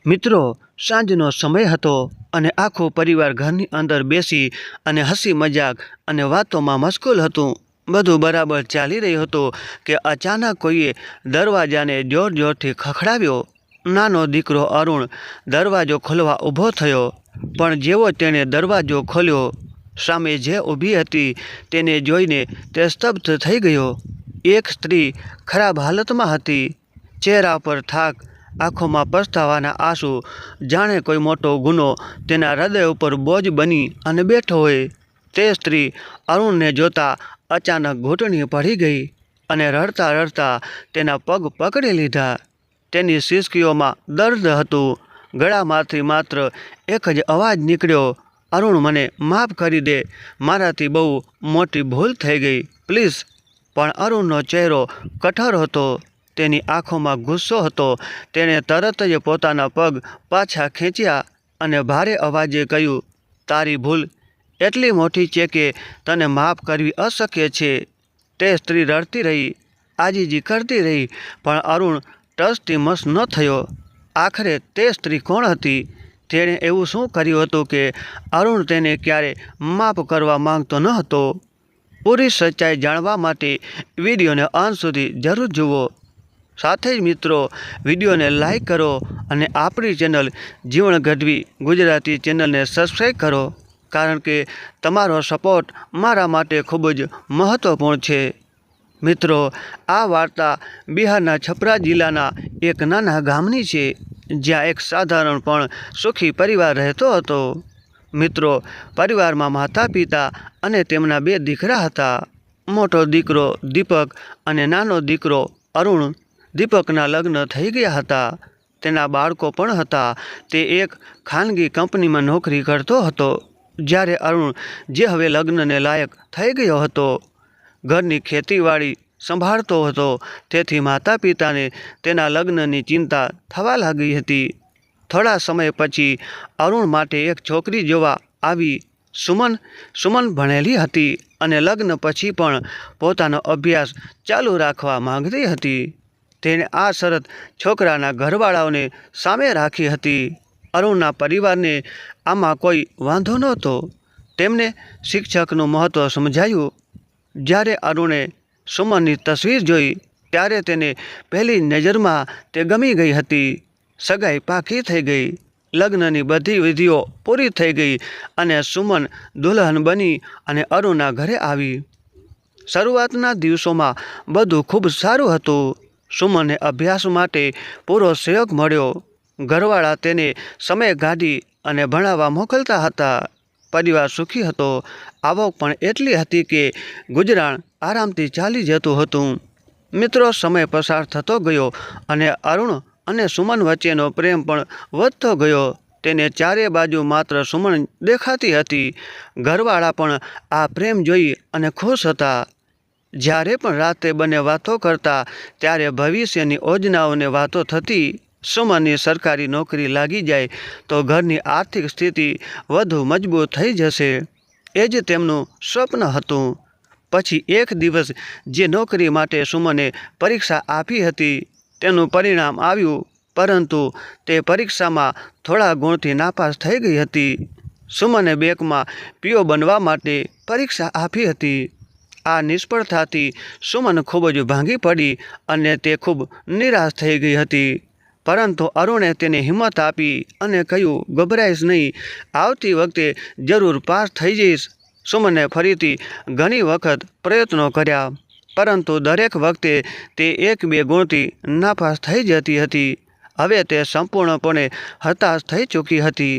મિત્રો, સાંજનો સમય હતો અને આખો પરિવાર ઘરની અંદર બેસી અને હસી મજાક અને વાતોમાં મશગુલ હતું. બધું બરાબર ચાલી રહ્યું હતું કે અચાનક કોઈએ દરવાજાને જોર જોરથી ખખડાવ્યો. નાનો દીકરો અરુણ દરવાજો ખોલવા ઊભો થયો, પણ જેવો તેણે દરવાજો ખોલ્યો, સામે જે ઊભી હતી તેને જોઈને તે સ્તબ્ધ થઈ ગયો. એક સ્ત્રી ખરાબ હાલતમાં હતી. ચહેરા પર થાક, આંખોમાં પસ્તાવાના આંસુ, જાણે કોઈ મોટો ગુનો તેના હૃદય ઉપર બોજ બની અને બેઠો હોય. તે સ્ત્રી અરુણને જોતા અચાનક ઘૂંટણી પડી ગઈ અને રડતા રડતા તેના પગ પકડી લીધા. તેની સિસકીઓમાં દર્દ હતું. ગળામાંથી માત્ર એક જ અવાજ નીકળ્યો, અરુણ, મને માફ કરી દે, મારાથી બહુ મોટી ભૂલ થઈ ગઈ, પ્લીઝ. પણ અરુણનો ચહેરો કઠોર હતો. તેની આંખોમાં ગુસ્સો હતો. તેણે તરત જ પોતાના પગ પાછા ખેંચ્યા અને ભારે અવાજે કહ્યું, તારી ભૂલ એટલી મોટી છે કે તને માફ કરવી અશક્ય છે. તે સ્ત્રી રડતી રહી, આજીજી કરતી રહી, પણ અરુણ ટસથી મસ ન થયો. આખરે તે સ્ત્રી કોણ હતી? તેણે એવું શું કર્યું હતું કે અરુણ તેને ક્યારે માફ કરવા માંગતો ન હતો? પૂરી સચ્ચાઈ જાણવા માટે વિડીયોને અંત સુધી જરૂર જુઓ. સાથે જ મિત્રો, વિડીયોને લાઈક કરો અને આપણી ચેનલ જીવન ગઢવી ગુજરાતી ચેનલને સબસ્ક્રાઈબ કરો, કારણ કે તમારો સપોર્ટ મારા માટે ખૂબ જ મહત્ત્વપૂર્ણ છે. મિત્રો, આ વાર્તા બિહારના છપરા જિલ્લાના એક નાના ગામની છે, જ્યાં એક સાધારણ પણ સુખી પરિવાર રહેતો હતો. મિત્રો, પરિવારમાં માતા પિતા અને તેમના 2 દીકરા હતા. મોટો દીકરો દીપક અને નાનો દીકરો અરુણ. દીપકના લગ્ન થઈ ગયા હતા. તેના બાળકો પણ હતા. તે એક ખાનગી કંપનીમાં નોકરી કરતો હતો, જ્યારે અરુણ, જે હવે લગ્નને લાયક થઈ ગયો હતો, ઘરની ખેતીવાડી સંભાળતો હતો. તેથી માતા પિતાને તેના લગ્નની ચિંતા થવા લાગી હતી. થોડા સમય પછી અરુણ માટે એક છોકરી જોવા આવી. સુમન ભણેલી હતી અને લગ્ન પછી પણ પોતાનો અભ્યાસ ચાલુ રાખવા માંગતી હતી. તેણે આ શરત છોકરાના ઘરવાળાઓને સામે રાખી હતી. અરુણના પરિવારને આમાં કોઈ વાંધો નહોતો. તેમને શિક્ષકનું મહત્ત્વ સમજાયું. જ્યારે અરુણે સુમનની તસવીર જોઈ, ત્યારે તેને પહેલી નજરમાં તે ગમી ગઈ હતી. સગાઈ પાકી થઈ ગઈ. લગ્નની બધી વિધિઓ પૂરી થઈ ગઈ અને સુમન દુલ્હન બની અને અરુણના ઘરે આવી. શરૂઆતના દિવસોમાં બધું ખૂબ સારું હતું. સુમનને અભ્યાસ માટે પૂરો સહયોગ મળ્યો. ઘરવાળા તેને સમય કાઢી અને ભણાવવા મોકલતા હતા. પરિવાર સુખી હતો. આવક પણ એટલી હતી કે ગુજરાન આરામથી ચાલી જતું હતું. મિત્રો, સમય પસાર થતો ગયો અને અરુણ અને સુમન વચ્ચેનો પ્રેમ પણ વધતો ગયો. તેને ચારે બાજુ માત્ર સુમન દેખાતી હતી. ઘરવાળા પણ આ પ્રેમ જોઈ અને ખુશ હતા. જ્યારે પણ રાતે બંને વાતો કરતા, ત્યારે ભવિષ્યની યોજનાઓની વાતો થતી. સુમનની સરકારી નોકરી લાગી જાય તો ઘરની આર્થિક સ્થિતિ વધુ મજબૂત થઈ જશે, એ જ તેમનું સ્વપ્ન હતું. પછી એક દિવસ જે નોકરી માટે સુમને પરીક્ષા આપી હતી, તેનું પરિણામ આવ્યું, પરંતુ તે પરીક્ષામાં થોડા ગુણથી નાપાસ થઈ ગઈ હતી. સુમને બેંકમાં પીઓ બનવા માટે પરીક્ષા આપી હતી. આ નિષ્ફળતાથી સુમન ખૂબ જ ભાંગી પડી અને તે ખૂબ નિરાશ થઈ ગઈ હતી. પરંતુ અરુણે તેને હિંમત આપી અને કહ્યું, ગભરાઈશ નહીં, આવતી વખતે જરૂર પાસ થઈ જઈશ. સુમને ફરીથી ઘણી વખત પ્રયત્નો કર્યા, પરંતુ દરેક વખતે તે 1-2 ગુણથી નાપાસ થઈ જતી હતી. હવે તે સંપૂર્ણપણે હતાશ થઈ ચૂકી હતી.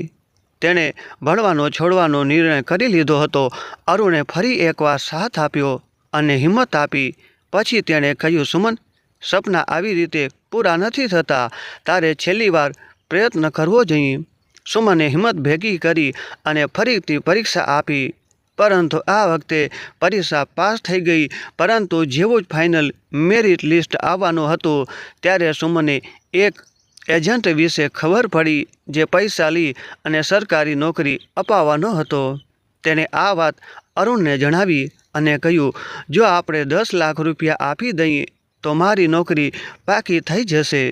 તેણે ભણવાનો છોડવાનો નિર્ણય કરી લીધો હતો. અરુણે ફરી એકવાર સાથ આપ્યો અને હિંમત આપી. પછી તેણે કહ્યું, સુમન, સપના આવી રીતે પૂરા નથી થતા. તારે છેલ્લી વાર પ્રયત્ન કરવો જોઈએ. સુમને હિંમત ભેગી કરી અને ફરીથી પરીક્ષા આપી, પરંતુ આ વખતે પરીક્ષા પાસ થઈ ગઈ. પરંતુ જેવું જ ફાઇનલ મેરિટ લિસ્ટ આવવાનું હતું, ત્યારે સુમને એક એજન્ટ વિશે ખબર પડી, જે પૈસા લઈ અને સરકારી નોકરી અપાવવાનો હતો. તેણે આ વાત અરુણને જણાવી અને કહ્યું, જો આપણે 10 લાખ રૂપિયા આપી દઈએ તો મારી નોકરી પાકી થઈ જશે.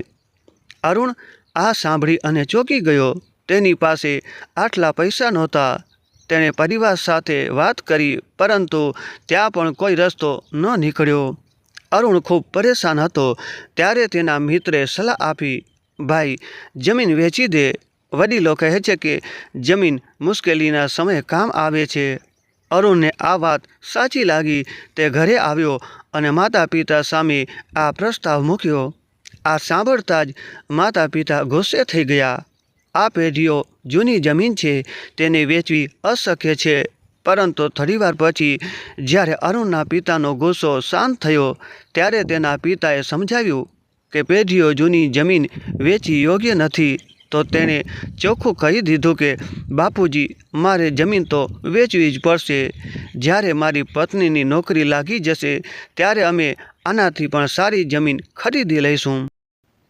અરુણ આ સાંભળી અને ચોંકી ગયો. તેની પાસે આટલા પૈસા નહોતા. તેણે પરિવાર સાથે વાત કરી, પરંતુ ત્યાં પણ કોઈ રસ્તો ન નીકળ્યો. અરુણ ખૂબ પરેશાન હતો. ત્યારે તેના મિત્રે સલાહ આપી, ભાઈ, જમીન વેચી દે. વડીલો કહે છે કે જમીન મુશ્કેલીના સમયે કામ આવે છે. અરુણને આ વાત સાચી લાગી. તે ઘરે આવ્યો અને માતા પિતા સામે આ પ્રસ્તાવ મૂક્યો. આ સાંભળતા જ માતા પિતા ગુસ્સે થઈ ગયા. આ પેઢીઓ જૂની જમીન છે, તેને વેચવી અશક્ય છે. પરંતુ થોડીવાર પછી જ્યારે અરુણના પિતાનો ગુસ્સો શાંત થયો, ત્યારે તેના પિતાએ સમજાવ્યું કે પેઢીઓ જૂની જમીન વેચવી યોગ્ય નથી. તો તેણે ચોખ્ખું કહી દીધું કે બાપુજી, મારે જમીન તો વેચવી જ પડશે. જ્યારે મારી પત્નીની નોકરી લાગી જશે ત્યારે અમે આનાથી પણ સારી જમીન ખરીદી લઈશું.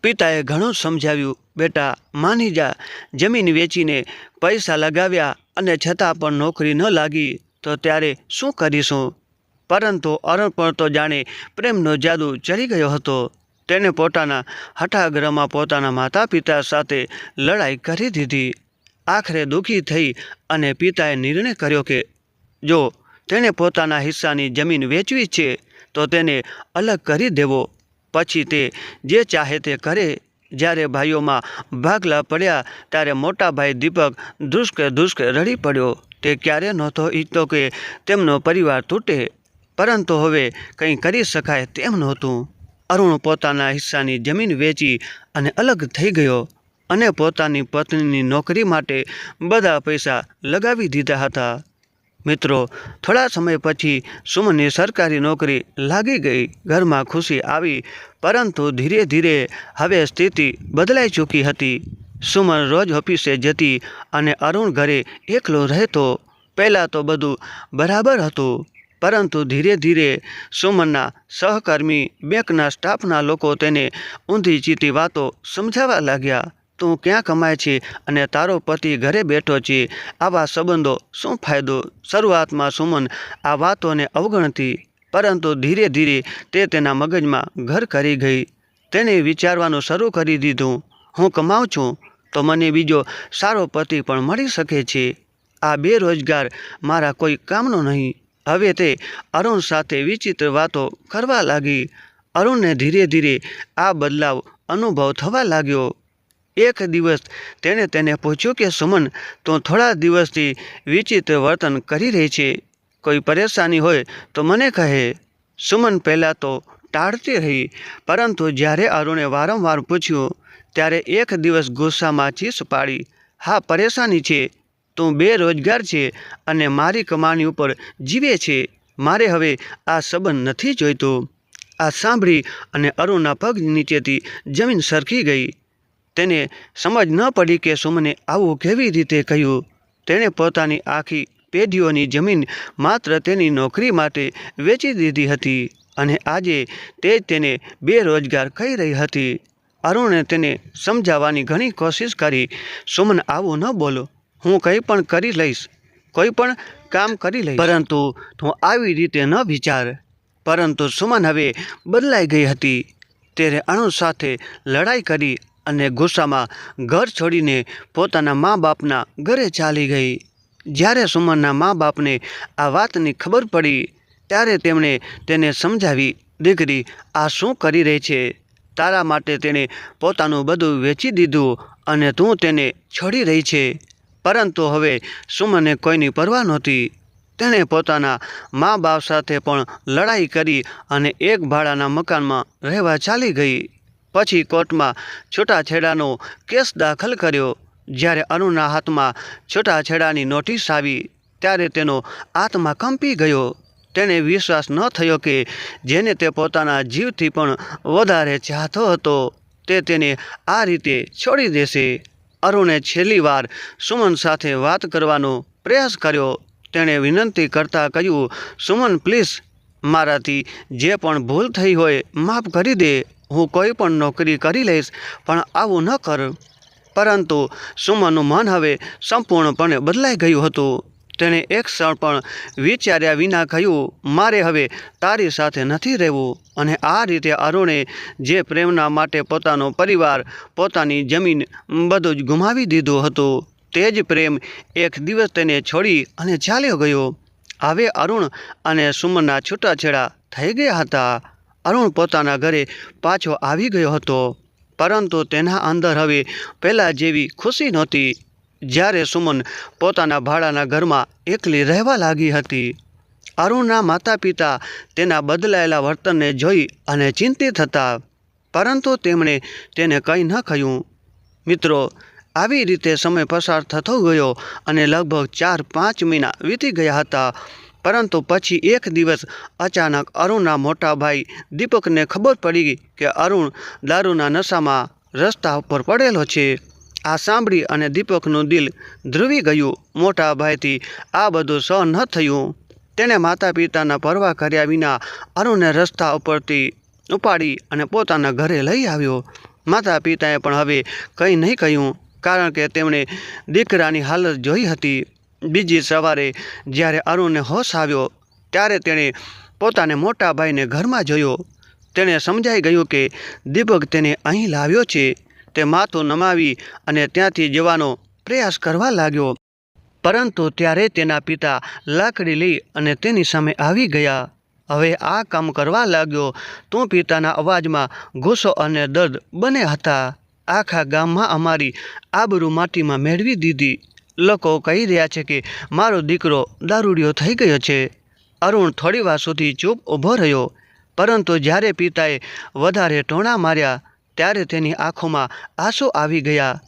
પિતાએ ઘણું સમજાવ્યું, બેટા માની જા. જમીન વેચીને પૈસા લગાવ્યા અને છતાં પણ નોકરી ન લાગી તો ત્યારે શું કરીશું? પરંતુ અરુણ પર તો જાણે પ્રેમનો જાદુ ચડી ગયો હતો. તેણે પોતાના હઠાગ્રહમાં પોતાના માતા પિતા સાથે લડાઈ કરી દીધી. આખરે દુઃખી થઈ અને પિતાએ નિર્ણય કર્યો કે જો તેણે પોતાના હિસ્સાની જમીન વેચવી છે તો તેને અલગ કરી દેવો. પછી તે જે ચાહે તે કરે. જ્યારે ભાઈઓમાં ભાગલા પડ્યા ત્યારે મોટા ભાઈ દીપક ધ્રુસકે રડી પડ્યો. તે ક્યારે નહોતો ઈચ્છતો કે તેમનો પરિવાર તૂટે, પરંતુ હવે કંઈ કરી શકાય તેમ નહોતું. અરુણ પોતાના હિસ્સાની જમીન વેચી અને અલગ થઈ ગયો અને પોતાની પત્નીની નોકરી માટે બધા પૈસા લગાવી દીધા હતા. મિત્રો, થોડા સમય પછી સુમનની સરકારી નોકરી લાગી ગઈ. ઘરમાં ખુશી આવી, પરંતુ ધીરે ધીરે હવે સ્થિતિ બદલાઈ ચૂકી હતી. સુમન રોજ ઓફિસે જતી અને અરુણ ઘરે એકલો રહેતો. પહેલાં તો બધું બરાબર હતું, પરંતુ ધીરે ધીરે સુમનના સહકર્મી, બેંકના સ્ટાફના લોકો તેને ઊંધી ચીતી વાતો સમજાવવા લાગ્યા. તું ક્યાં કમાય છે અને તારો પતિ ઘરે બેઠો છે, આવા સંબંધો શું ફાયદો? શરૂઆતમાં સુમન આ વાતોને અવગણતી, પરંતુ ધીરે ધીરે તે તેના મગજમાં ઘર કરી ગઈ. તેણે વિચારવાનું શરૂ કરી દીધું, હું કમાઉં છું તો મને બીજો સારો પતિ પણ મળી શકે છે. આ બેરોજગાર મારા કોઈ કામનો નહીં. હવે તે અરુણ સાથે વિચિત્ર વાતો કરવા લાગી. અરુણને ધીરે ધીરે આ બદલાવ અનુભવ થવા લાગ્યો. એક દિવસ તેણે તેને પૂછ્યું કે સુમન, તું થોડા દિવસથી વિચિત્ર વર્તન કરી રહી છે. કોઈ પરેશાની હોય તો મને કહે. સુમન પહેલાં તો ટાળતી રહી, પરંતુ જ્યારે અરુણે વારંવાર પૂછ્યું ત્યારે એક દિવસ ગુસ્સામાં ચીસ પાડી, હા, પરેશાની છે. તું બેરોજગાર છે અને મારી કમાણી ઉપર જીવે છે. મારે હવે આ સંબંધ નથી જોઈતો. આ સાંભળી અને અરુણના પગ નીચેથી જમીન સરકી ગઈ. તેને સમજ ન પડી કે સુમને આવું કેવી રીતે કહ્યું. તેણે પોતાની આખી પેઢીઓની જમીન માત્ર તેની નોકરી માટે વેચી દીધી હતી અને આજે તે જ તેને બેરોજગાર કહી રહી હતી. અરુણે તેને સમજાવવાની ઘણી કોશિશ કરી. સુમન, આવું ન બોલો. હું કંઈ પણ કરી લઈશ, કોઈ પણ કામ કરી લઈશ, પરંતુ તું આવી રીતે ન વિચાર. પરંતુ સુમન હવે બદલાઈ ગઈ હતી. તેણે અરુણ સાથે લડાઈ કરી અને ગુસ્સામાં ઘર છોડીને પોતાના મા બાપના ઘરે ચાલી ગઈ. જ્યારે સુમનના મા બાપને આ વાતની ખબર પડી ત્યારે તેમણે તેને સમજાવી, દીકરી, આ શું કરી રહી છે? તારા માટે તેણે પોતાનું બધું વેચી દીધું અને તું તેને છોડી રહી છે. પરંતુ હવે સુમનને કોઈની પરવા નહોતી. તેણે પોતાના મા બાપ સાથે પણ લડાઈ કરી અને એક ભાડાના મકાનમાં રહેવા ચાલી ગઈ. પછી કોર્ટમાં છૂટાછેડાનો કેસ દાખલ કર્યો. જ્યારે અરુણના હાથમાં છૂટાછેડાની નોટિસ આવી ત્યારે તેનો આત્મા કંપી ગયો. તેને વિશ્વાસ ન થયો કે જેને તે પોતાના જીવથી પણ વધારે ચાહતો હતો તે તેને આ રીતે છોડી દેશે. અરુણે છેલ્લી વાર સુમન સાથે વાત કરવાનો પ્રયાસ કર્યો. તેણે વિનંતી કરતાં કહ્યું, સુમન, પ્લીઝ, મારાથી જે પણ ભૂલ થઈ હોય માફ કરી દે. હું કોઈ પણ નોકરી કરી લઈશ, પણ આવું ન કર. પરંતુ સુમનનું મન હવે સંપૂર્ણપણે બદલાઈ ગયું હતું. તેણે એક ક્ષણ પણ વિચાર્યા વિના કહ્યું, મારે હવે તારી સાથે નથી રહેવું. અને આ રીતે અરુણે જે પ્રેમના માટે પોતાનો પરિવાર, પોતાની જમીન બધું જ ગુમાવી દીધું હતું, તે જ પ્રેમ એક દિવસ તેને છોડી અને ચાલ્યો ગયો. હવે અરુણ અને સુમનના છૂટાછેડા થઈ ગયા હતા. અરુણ પોતાના ઘરે પાછો આવી ગયો હતો, પરંતુ તેના અંદર હવે પહેલાં જેવી ખુશી નહોતી. જ્યારે સુમન પોતાના ભાડાના ઘરમાં એકલી રહેવા લાગી હતી, અરુણના માતા પિતા તેના બદલાયેલા વર્તનને જોઈ અને ચિંતિત હતા, પરંતુ તેમણે તેને કંઈ ન કહ્યું. મિત્રો, આવી રીતે સમય પસાર થતો ગયો અને લગભગ 4-5 મહિના વીતી ગયા હતા. પરંતુ પછી એક દિવસ અચાનક અરુણના મોટા ભાઈ દીપકને ખબર પડી કે અરુણ દારૂના નશામાં રસ્તા ઉપર પડેલો છે. આ સાંભળી અને દીપકનું દિલ ધ્રુવી ગયું. મોટા ભાઈથી આ બધું સહન ન થયું. તેણે માતા પિતાના પરવા કર્યા વિના અરુણને રસ્તા ઉપરથી ઉપાડી અને પોતાના ઘરે લઈ આવ્યો. માતા પિતાએ પણ હવે કંઈ નહીં કહ્યું, કારણ કે તેમણે દીકરાની હાલત જોઈ હતી. બીજી સવારે જ્યારે અરુણને હોશ આવ્યો, ત્યારે તેણે પોતાને મોટા ભાઈને ઘરમાં જોયો. તેણે સમજાઈ ગયું કે દીપક તેને અહીં લાવ્યો છે. તે માથું નમાવી અને ત્યાંથી જવાનો પ્રયાસ કરવા લાગ્યો, પરંતુ ત્યારે તેના પિતા લાકડી લઈ અને તેની સામે આવી ગયા. હવે આ કામ કરવા લાગ્યો. તું પિતાના અવાજમાં ગુસ્સો અને દર્દ બંને હતા. આખા ગામમાં અમારી આબરૂ માટીમાં મેળવી દીધી. લોકો કહી રહ્યા છે કે મારો દીકરો દારૂડિયો થઈ ગયો છે. અરુણ થોડીવાર સુધી ચૂપ ઊભો રહ્યો, પરંતુ જ્યારે પિતાએ વધારે ટોણા માર્યા, ત્યારે તેની આંખોમાં આંસુ આવી ગયા.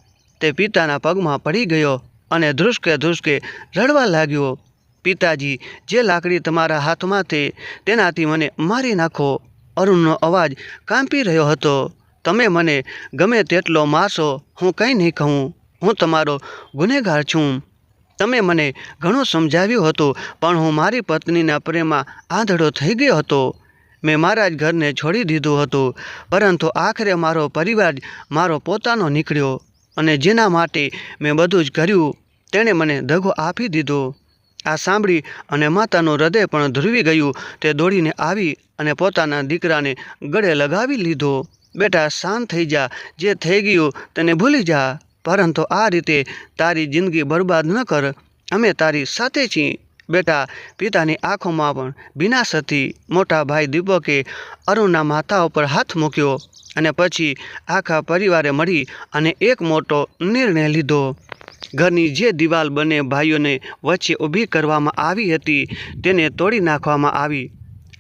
તે પિતાના પગમાં પડી ગયો અને ધ્રુસકે ધ્રુસકે રડવા લાગ્યો. પિતાજી, જે લાકડી તમારા હાથમાં છે તેનાથી મને મારી નાખો. અરુણનો અવાજ કાંપી રહ્યો હતો. તમે મને ગમે તેટલો મારશો, હું કંઈ નહીં કહું. હું તમારો ગુનેગાર છું. તમે મને ઘણું સમજાવ્યું હતું, પણ હું મારી પત્નીના પ્રેમમાં આંધળો થઈ ગયો હતો. મેં મારા જ ઘરને છોડી દીધું હતું, પરંતુ આખરે મારો પરિવાર જ મારો પોતાનો નીકળ્યો, અને જેના માટે મેં બધું જ કર્યું તેણે મને દગો આપી દીધો. આ સાંભળી અને માતાનું હૃદય પણ ધ્રુવી ગયું. તે દોડીને આવી અને પોતાના દીકરાને ગળે લગાવી લીધો. બેટા, શાંત થઈ જા. જે થઈ ગયું તેને ભૂલી જા, પરંતુ આ રીતે તારી જિંદગી બરબાદ ન કર. અમે તારી સાથે છીએ. બેટા, પિતાની આંખોમાં પણ ભીનાશ હતી. મોટા ભાઈ દીપકે અરુણના માથા ઉપર હાથ મૂક્યો અને પછી આખા પરિવારે મળી અને એક મોટો નિર્ણય લીધો. ઘરની જે દિવાલ બંને ભાઈઓને વચ્ચે ઊભી કરવામાં આવી હતી તેને તોડી નાખવામાં આવી.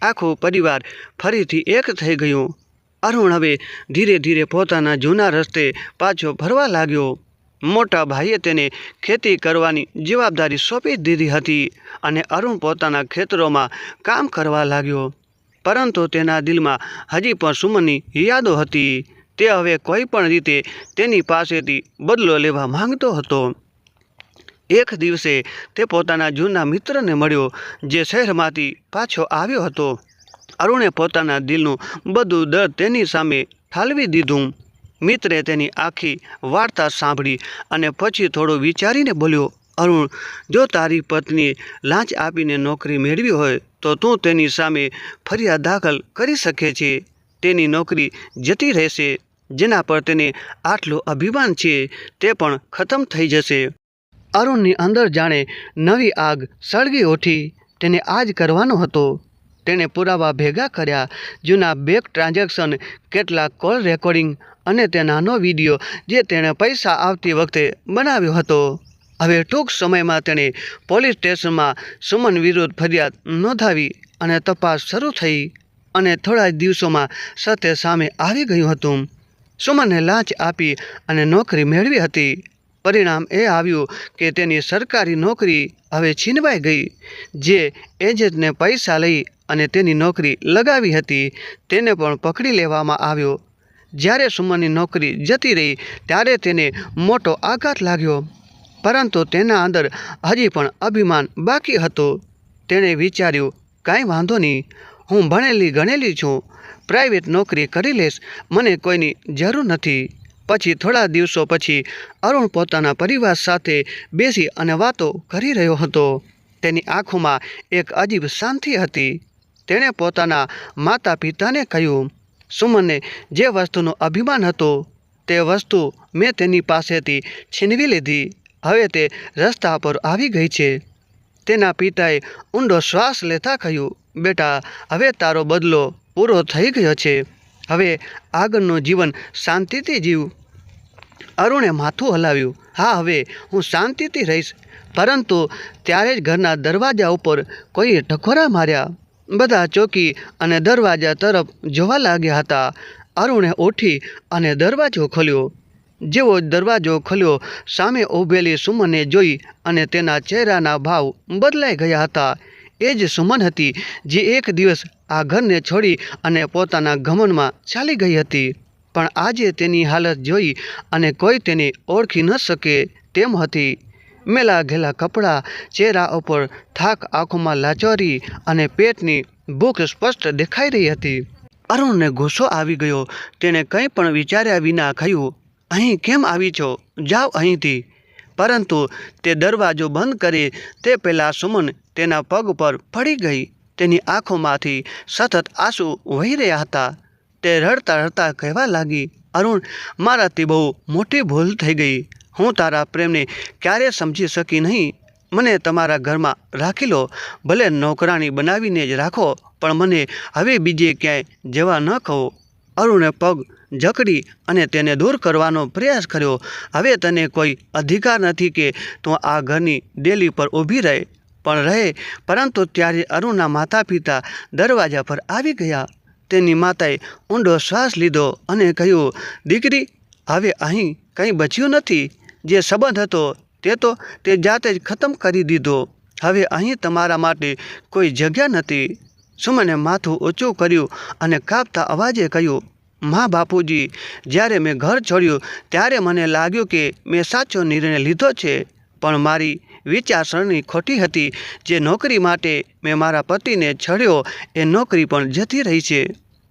આખું પરિવાર ફરીથી એક થઈ ગયું. અરુણ હવે ધીરે ધીરે પોતાના જૂના રસ્તે પાછો ફરવા લાગ્યો. મોટા ભાઈએ તેને ખેતી કરવાની જવાબદારી સોંપી દીધી હતી અને અરુણ પોતાના ખેતરોમાં કામ કરવા લાગ્યો. પરંતુ તેના દિલમાં હજી પણ સુમનની યાદો હતી. તે હવે કોઈ પણ રીતે તેની પાસેથી બદલો લેવા માંગતો હતો. એક દિવસે તે પોતાના જૂના મિત્રને મળ્યો, જે શહેરમાંથી પાછો આવ્યો હતો. અરુણે પોતાના દિલનું બધું દર્દ તેની સામે ઠાલવી દીધું. મિત્રે તેની આખી વાર્તા સાંભળી અને પછી થોડું વિચારીને બોલ્યો, અરુણ, જો તારી પત્નીએ લાંચ આપીને નોકરી મેળવી હોય તો તું તેની સામે ફરિયાદ દાખલ કરી શકે છે. તેની નોકરી જતી રહેશે. જેના પર તેને આટલું અભિમાન છે તે પણ ખતમ થઈ જશે. અરુણની અંદર જાણે નવી આગ સળગી ઉઠી. તેને આ જ કરવાનો હતો. તેણે પુરાવા ભેગા કર્યા. જૂના બેંક ટ્રાન્ઝેક્શન, કેટલાક કોલ રેકોર્ડિંગ અને તે નાનો વિડીયો જે તેણે પૈસા આપતી વખતે બનાવ્યો હતો. હવે ટૂંક સમયમાં તેણે પોલીસ સ્ટેશનમાં સુમન વિરુદ્ધ ફરિયાદ નોંધાવી અને તપાસ શરૂ થઈ. અને થોડા જ દિવસોમાં સત્ય સામે આવી ગયું હતું. સુમનને લાંચ આપી અને નોકરી મેળવી હતી. પરિણામ એ આવ્યું કે તેની સરકારી નોકરી હવે છીનવાઈ ગઈ. જે એજન્ટને પૈસા લઈ અને તેની નોકરી લગાવી હતી તેને પણ પકડી લેવામાં આવ્યો. જ્યારે સુમનની નોકરી જતી રહી ત્યારે તેને મોટો આઘાત લાગ્યો, પરંતુ તેના અંદર હજી પણ અભિમાન બાકી હતું. તેણે વિચાર્યું, કાંઈ વાંધો નહીં, હું ભણેલી ગણેલી છું, પ્રાઇવેટ નોકરી કરી લઈશ, મને કોઈની જરૂર નથી. પછી થોડા દિવસો પછી અરુણ પોતાના પરિવાર સાથે બેસી અને વાતો કરી રહ્યો હતો. તેની આંખોમાં એક અજીબ શાંતિ હતી. તેણે પોતાના માતા પિતાને કહ્યું, સુમનને જે વસ્તુનો અભિમાન હતો તે વસ્તુ મેં તેની પાસેથી છીનવી લીધી. હવે તે રસ્તા પર આવી ગઈ છે. તેના પિતાએ ઊંડો શ્વાસ લેતા કહ્યું, બેટા, હવે તારો બદલો પૂરો થઈ ગયો છે. હવે આગળનું જીવન શાંતિથી જીવ. અરુણે માથું હલાવ્યું. હા, હવે હું શાંતિથી રહીશ. પરંતુ ત્યારે જ ઘરના દરવાજા ઉપર કોઈએ ટકોરા માર્યા. બધા ચોંકી અને દરવાજા તરફ જોવા લાગ્યા હતા. અરુણે ઉઠી અને દરવાજો ખોલ્યો. જેવો દરવાજો ખોલ્યો, સામે ઊભેલી સુમનને જોઈ અને તેના ચહેરાના ભાવ બદલાઈ ગયા હતા. એ જ સુમન હતી જે એક દિવસ આ ઘરને છોડી અને પોતાના ઘમંડમાં ચાલી ગઈ હતી. પણ આજે તેની હાલત જોઈ અને કોઈ તેને ઓળખી ન શકે તેમ હતી. મેલા ઘેલા કપડાં, ચહેરા ઉપર થાક, આંખોમાં લાચારી અને પેટની ભૂખ સ્પષ્ટ દેખાઈ રહી હતી. અરુણને ગુસ્સો આવી ગયો. તેણે કંઈ પણ વિચાર્યા વિના કહ્યું, અહીં કેમ આવી છો? જાઓ અહીંથી. પરંતુ તે દરવાજો બંધ કરે તે પહેલાં સુમન તેના પગ પર પડી ગઈ. તેની આંખોમાંથી સતત આંસુ વહી રહ્યા હતા. તે રડતા રડતા કહેવા લાગી, અરુણ, મારાથી બહુ મોટી ભૂલ થઈ ગઈ. હું તારા પ્રેમને ક્યારેય સમજી શકી નહીં. મને તમારા ઘરમાં રાખી લો, ભલે નોકરાણી બનાવીને જ રાખો, પણ મને હવે બીજે ક્યાંય જવા ન કહો. અરુણે પગ જકડી અને તેને દૂર કરવાનો પ્રયાસ કર્યો. હવે તને કોઈ અધિકાર નથી કે તું આ ઘરની ડેલી પર ઊભી રહે, પણ રહે. પરંતુ ત્યારે અરુણના માતા પિતા દરવાજા પર આવી ગયા. તેની માતાએ ઊંડો શ્વાસ લીધો અને કહ્યું, દીકરી, હવે અહીં કંઈ બચ્યું નથી. જે સંબંધ હતો તે જાતે જ ખતમ કરી દીધો. હવે અહીં તમારા માટે કોઈ જગ્યા નથી. સુમને માથું ઊંચું કર્યું અને કાપતા અવાજે કહ્યું, માં બાપુજી, જ્યારે મેં ઘર છોડ્યું ત્યારે મને લાગ્યું કે મેં સાચો નિર્ણય લીધો છે. પણ મારી વિચારસરણી ખોટી હતી. જે નોકરી માટે મેં મારા પતિને છોડ્યો એ નોકરી પણ જતી રહી છે.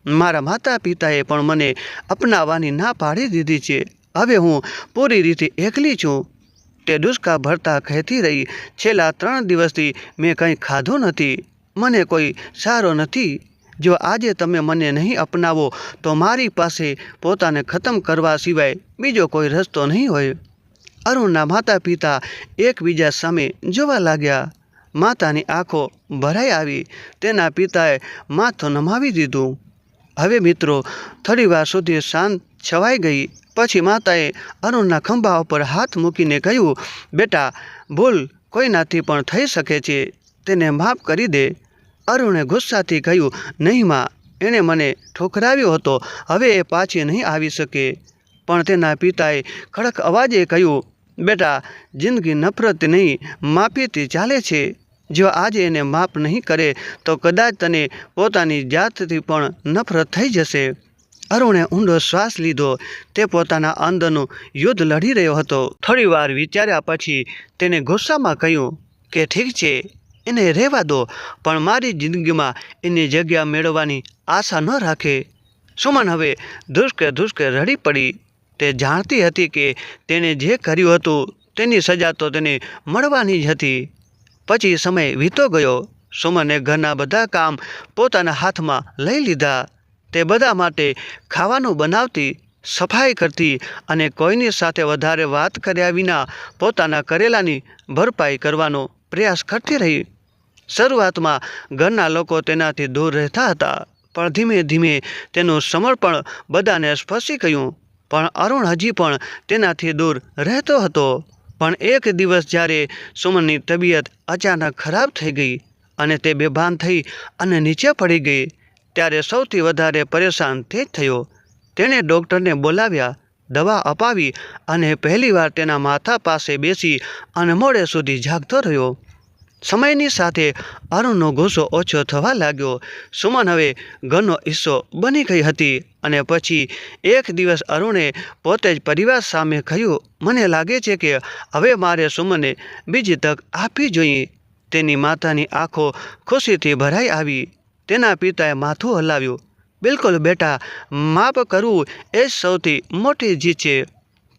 મારા માતા પિતાએ પણ મને અપનાવવાની ના પાડી દીધી છે. હવે હું પૂરી રીતે એકલી છું. તે ડૂસકા ભરતા કહેતી રહી, છેલ્લા 3 દિવસથી મેં કંઈ ખાધું નથી. મને કોઈ સારો નથી. જો આજે તમે મને નહીં અપનાવો તો મારી પાસે પોતાને ખતમ કરવા સિવાય બીજો કોઈ રસ્તો નહીં હોય. અરુણના માતા પિતા એકબીજા સામે જોવા લાગ્યા. માતાની આંખો ભરાઈ આવી. તેના પિતાએ માથું નમાવી દીધું. હવે મિત્રો થોડીવાર સુધી શાંત છવાઈ ગઈ. પછી માતાએ અરુણના ખંભા ઉપર હાથ મૂકીને કહ્યું, બેટા, ભૂલ કોઈનાથી પણ થઈ શકે છે. તેને માફ કરી દે. અરુણે ગુસ્સાથી કહ્યું, નહીં માં, એણે મને ઠોકરાવ્યો હતો. હવે એ પાછી નહીં આવી શકે. પણ તેના પિતાએ કડક અવાજે કહ્યું, બેટા, જિંદગી નફરત નહીં, માફીથી ચાલે છે. જો આજે એને માફ નહીં કરે તો કદાચ તને પોતાની જાતથી પણ નફરત થઈ જશે. અરુણે ઊંડો શ્વાસ લીધો. તે પોતાના અંદરનું યુદ્ધ લડી રહ્યો હતો. થોડીવાર વિચાર્યા પછી તેને ગુસ્સામાં કહ્યું કે ઠીક છે, એને રહેવા દો, પણ મારી જિંદગીમાં એની જગ્યા મેળવવાની આશા ન રાખે. સુમન હવે ધ્રુસકે રડી પડી. તે જાણતી હતી કે તેણે જે કર્યું હતું તેની સજા તો તેને મળવાની જ હતી. પછી સમય વીતો ગયો. સુમને ઘરના બધા કામ પોતાના હાથમાં લઈ લીધા. તે બધા માટે ખાવાનું બનાવતી, સફાઈ કરતી અને કોઈની સાથે વધારે વાત કર્યા વિના પોતાના કરેલાની ભરપાઈ કરવાનો પ્રયાસ કરતી રહી. શરૂઆતમાં ઘરના લોકો તેનાથી દૂર રહેતા હતા, પણ ધીમે ધીમે તેનું સમર્પણ બધાને સ્પર્શી ગયું. પણ અરુણ હજી પણ તેનાથી દૂર રહેતો હતો. પણ એક દિવસ જ્યારે સુમનની તબિયત અચાનક ખરાબ થઈ ગઈ અને તે બેભાન થઈ અને નીચે પડી ગઈ, ત્યારે સૌથી વધારે પરેશાન તે જ થયો. તેણે ડૉક્ટરને બોલાવ્યા, દવા અપાવી અને પહેલીવાર તેના માથા પાસે બેસી અને મોડે સુધી જાગતો રહ્યો. સમયની સાથે અરુણનો ગુસ્સો ઓછો થવા લાગ્યો. સુમન હવે ઘરનો હિસ્સો બની ગઈ હતી. અને પછી એક દિવસ અરુણે પોતે જ પરિવાર સામે કહ્યું, મને લાગે છે કે હવે મારે સુમને બીજી તક આપવી જોઈએ. તેની માતાની આંખો ખુશીથી ભરાઈ આવી. તેના પિતાએ માથું હલાવ્યું. બિલકુલ બેટા, માફ કરવું એ જ સૌથી મોટી જીત છે.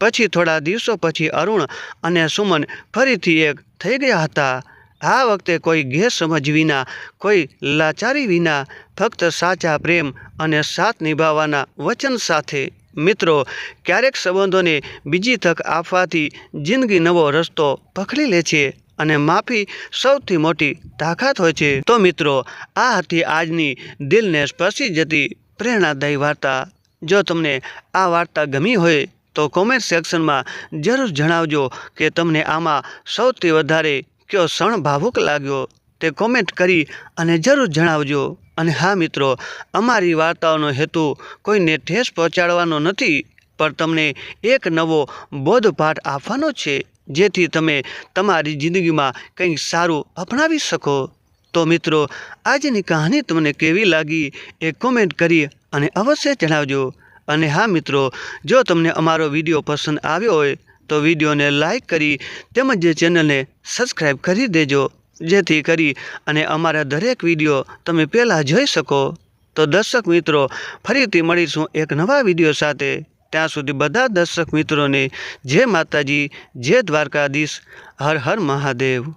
પછી થોડા દિવસો પછી અરુણ અને સુમન ફરીથી એક થઈ ગયા હતા. આ વખતે કોઈ ગેરસમજ વિના, કોઈ લાચારી વિના, ફક્ત સાચા પ્રેમ અને સાથ નિભાવવાના વચન સાથે. મિત્રો, ક્યારેક સંબંધોને બીજી તક આપવાથી જિંદગી નવો રસ્તો પકડી લે છે અને માફી સૌથી મોટી તાકાત હોય છે. તો મિત્રો, આ હતી આજની દિલને સ્પર્શી જતી પ્રેરણાદાયી વાર્તા. જો તમને આ વાર્તા ગમી હોય તો કોમેન્ટ સેક્શનમાં જરૂર જણાવજો કે તમને આમાં સૌથી વધારે કયો ક્ષણ ભાવુક લાગ્યો તે કોમેન્ટ કરી અને જરૂર જણાવજો. અને હા મિત્રો, અમારી વાર્તાઓનો હેતુ કોઈને ઠેસ પહોંચાડવાનો નથી, પણ તમને એક નવો બોધપાઠ આપવાનો છે, જેથી તમે તમારી જિંદગીમાં કંઈક સારું અપનાવી શકો. તો મિત્રો, આજની કહાની તમને કેવી લાગી એ કોમેન્ટ કરી અને અવશ્ય જણાવજો. અને હા મિત્રો, જો તમને અમારો વિડીયો પસંદ આવ્યો હોય તો વિડીયોને લાઈક કરી તેમજ ચેનલને સબસ્ક્રાઈબ કરી દેજો, જેથી કરી અને અમારા દરેક વિડીયો તમે પહેલાં જોઈ શકો. તો દર્શક મિત્રો, ફરીથી મળીશું એક નવા વિડીયો સાથે. ત્યાં સુધી બધા દર્શક મિત્રોને જય માતાજી, જય દ્વારકાધીશ, હર હર મહાદેવ.